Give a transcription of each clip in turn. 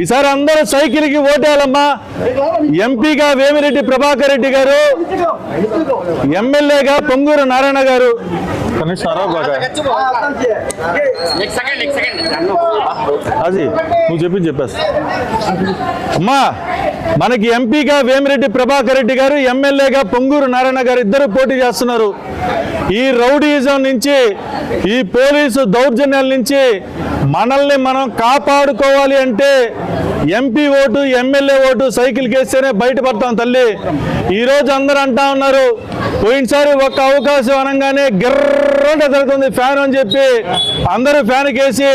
ఈసారి అందరూ సైకిల్ కి ఓటేయాలమ్మా. ఎంపీగా వేమిరెడ్డి ప్రభాకర్ రెడ్డి గారు, ఎమ్మెల్యేగా పొంగూరు నారాయణ గారు. అది నువ్వు చెప్పేస్తా అమ్మా. మనకి ఎంపీగా వేమిరెడ్డి ప్రభాకర్ రెడ్డి గారు, ఎమ్మెల్యేగా పొంగూరు నారాయణ గారు ఇద్దరు పోటీ చేస్తున్నారు. ఈ రౌడీయిజం నుంచి, ఈ పోలీసు దౌర్జన్యాల నుంచి మనల్ని మనం కాపాడుకోవాలి అంటే MP vote, MLA vote cycle కేస్తేనే బయటపడతాం తల్లి. ఈరోజు అందరూ అంటా ఉన్నారు, పోయినసారి ఒక్క అవకాశం అనగానే గిర్రంట జరుగుతుంది ఫ్యాన్ అని చెప్పి అందరూ ఫ్యాన్ కేసి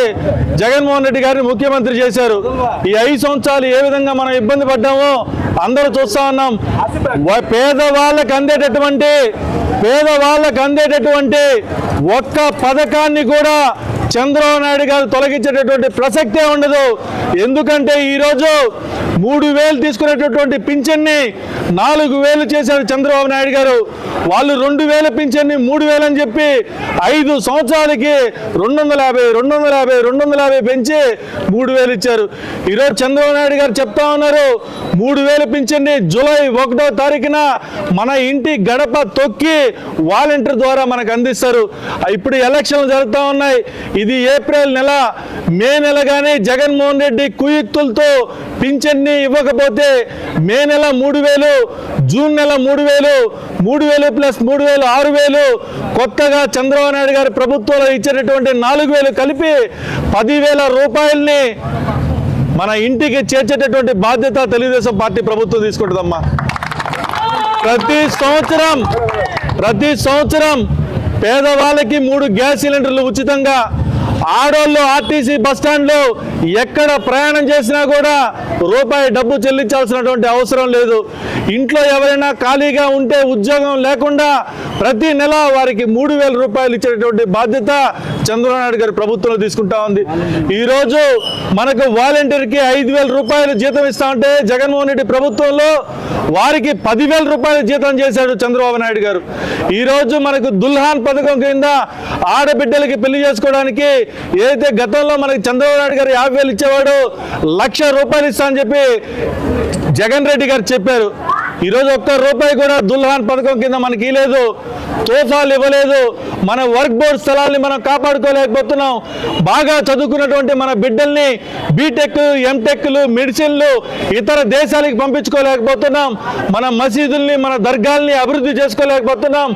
జగన్మోహన్ రెడ్డి గారిని ముఖ్యమంత్రి చేశారు. ఈ 5 సంవత్సరాలు ఏ విధంగా మనం ఇబ్బంది పడ్డామో అందరూ చూస్తా ఉన్నాం. పేదవాళ్ళకు అందేటటువంటి ఒక్క పథకాన్ని కూడా చంద్రబాబు నాయుడు గారు తొలగించేటటువంటి ప్రసక్తే ఉండదు. ఎందుకంటే ఈరోజు 3,000 తీసుకునేటటువంటి పింఛన్ని 4,000 చేశారు చంద్రబాబు నాయుడు గారు. వాళ్ళు 2,000 పింఛన్ని 3,000 అని చెప్పి 5 సంవత్సరాలకి 250 పెంచి 3,000 ఇచ్చారు. ఈరోజు చంద్రబాబు నాయుడు గారు చెప్తా ఉన్నారు, 3,000 పింఛన్ని జూలై 1వ తారీఖున మన ఇంటి గడప తొక్కి వాలంటీర్ ద్వారా మనకు అందిస్తారు. ఇప్పుడు ఎలక్షన్లు జరుగుతూ ఉన్నాయి. ఇది ఏప్రిల్ నెల, మే నెల కానీ జగన్మోహన్ రెడ్డి కుయుక్తులతో పింఛన్ని ఇవ్వకపోతే మే నెల 3,000, జూన్ నెల 3,000, 3,000 ప్లస్ 3,000 6,000, కొత్తగా చంద్రబాబు నాయుడు గారి ప్రభుత్వంలో ఇచ్చేటటువంటి 4,000 కలిపి 10,000 రూపాయల్ని మన ఇంటికి చేర్చేటటువంటి బాధ్యత తెలుగుదేశం పార్టీ ప్రభుత్వం తీసుకుంటుందమ్మా. ప్రతి సంవత్సరం పేదవాళ్ళకి 3 గ్యాస్ సిలిండర్లు ఉచితంగా. ఆడోళ్ళు ఆర్టీసీ బస్టాండ్లో ఎక్కడ ప్రయాణం చేసినా కూడా రూపాయి డబ్బు చెల్లించాల్సినటువంటి అవసరం లేదు. ఇంట్లో ఎవరైనా ఖాళీగా ఉంటే ఉద్యోగం లేకుండా ప్రతి నెల వారికి 3,000 రూపాయలు ఇచ్చేటటువంటి బాధ్యత చంద్రబాబు నాయుడు గారి ప్రభుత్వంలో తీసుకుంటా ఉంది. ఈరోజు మనకు వాలంటీర్కి 5,000 రూపాయలు జీతం ఇస్తా ఉంటే జగన్మోహన్ రెడ్డి ప్రభుత్వంలో వారికి 10,000 రూపాయలు జీతం చేశాడు చంద్రబాబు నాయుడు గారు. ఈరోజు మనకు దుల్హాన్ పథకం కింద ఆడబిడ్డలకి పెళ్లి చేసుకోవడానికి ఏదైతే గతంలో మనకి చంద్రబాబు నాయుడు గారు 50,000 ఇచ్చేవాడు, 1,00,000 రూపాయలు ఇస్తా అని చెప్పి జగన్ రెడ్డి గారు చెప్పారు. ఈరోజు ఒక్క రూపాయి కూడా దుల్హాన్ పథకం కింద మనకి ఇవ్వలేదు, తోఫాలు ఇవ్వలేదు. మన వర్క్ బోర్డ్ స్థలాల్ని మనం కాపాడుకోలేకపోతున్నాం. బాగా చదువుకున్నటువంటి మన బిడ్డల్ని బీటెక్, ఎంటెక్లు, మెడిసిన్లు ఇతర దేశాలకు పంపించుకోలేకపోతున్నాం. మన మసీదుల్ని, మన దర్గాల్ని అభివృద్ధి చేసుకోలేకపోతున్నాం.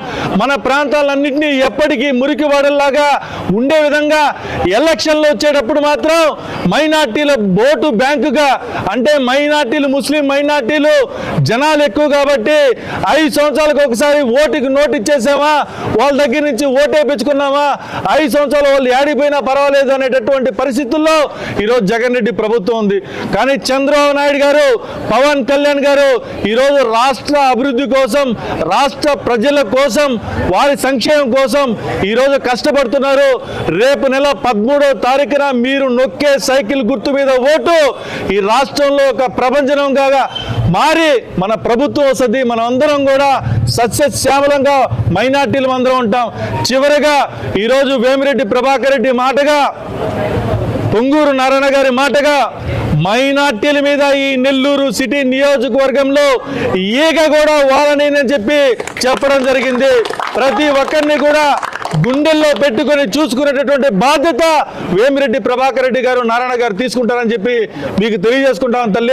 మన ప్రాంతాలన్నింటినీ ఎప్పటికీ మురికి వాడల్లాగా ఉండే విధంగా ఎలక్షన్లు వచ్చేటప్పుడు మాత్రం మైనార్టీల ఓటు బ్యాంకుగా, అంటే మైనార్టీలు, ముస్లిం మైనార్టీలు జనాలు ఎక్కువ కాబట్టి 5 సంవత్సరాలకు ఒకసారి ఓటుకి నోటు ఇచ్చేసామా, వాళ్ళ దగ్గర నుంచి ఓటేపించుకున్నామా, 5 సంవత్సరాలు వాళ్ళు ఏడిపోయినా పర్వాలేదు అనేటటువంటి పరిస్థితుల్లో ఈరోజు జగన్ రెడ్డి ప్రభుత్వం ఉంది. కానీ చంద్రబాబు నాయుడు గారు, పవన్ కళ్యాణ్ గారు ఈరోజు రాష్ట్ర అభివృద్ధి కోసం, రాష్ట్ర ప్రజల కోసం, వారి సంక్షేమం కోసం ఈరోజు కష్టపడుతున్నారు. రేపు నెల 13వ తారీఖున మీరు నొక్కే సైకిల్ గుర్తు మీద ఓటు ఈ రాష్ట్రంలో ఒక ప్రపంచంగా మారి మన ప్రభుత్వం వస్తుంది. మనం అందరం కూడా సస్యశ్యామలంగా మైనార్టీలు అందరం ఉంటాం. చివరగా ఈరోజు వేమిరెడ్డి ప్రభాకర్ రెడ్డి మాటగా, పొంగూరు నారాయణ గారి మాటగా మైనార్టీల మీద ఈ నెల్లూరు సిటీ నియోజకవర్గంలో ఈగ కూడా వాలని చెప్పి చెప్పడం జరిగింది. ప్రతి ఒక్కరిని కూడా గుండెల్లో పెట్టుకొని చూసుకునేటటువంటి బాధ్యత వేమిరెడ్డి ప్రభాకర్ రెడ్డి గారు, నారాయణ గారు తీసుకుంటారని చెప్పి మీకు తెలియజేసుకుంటాం తల్లి.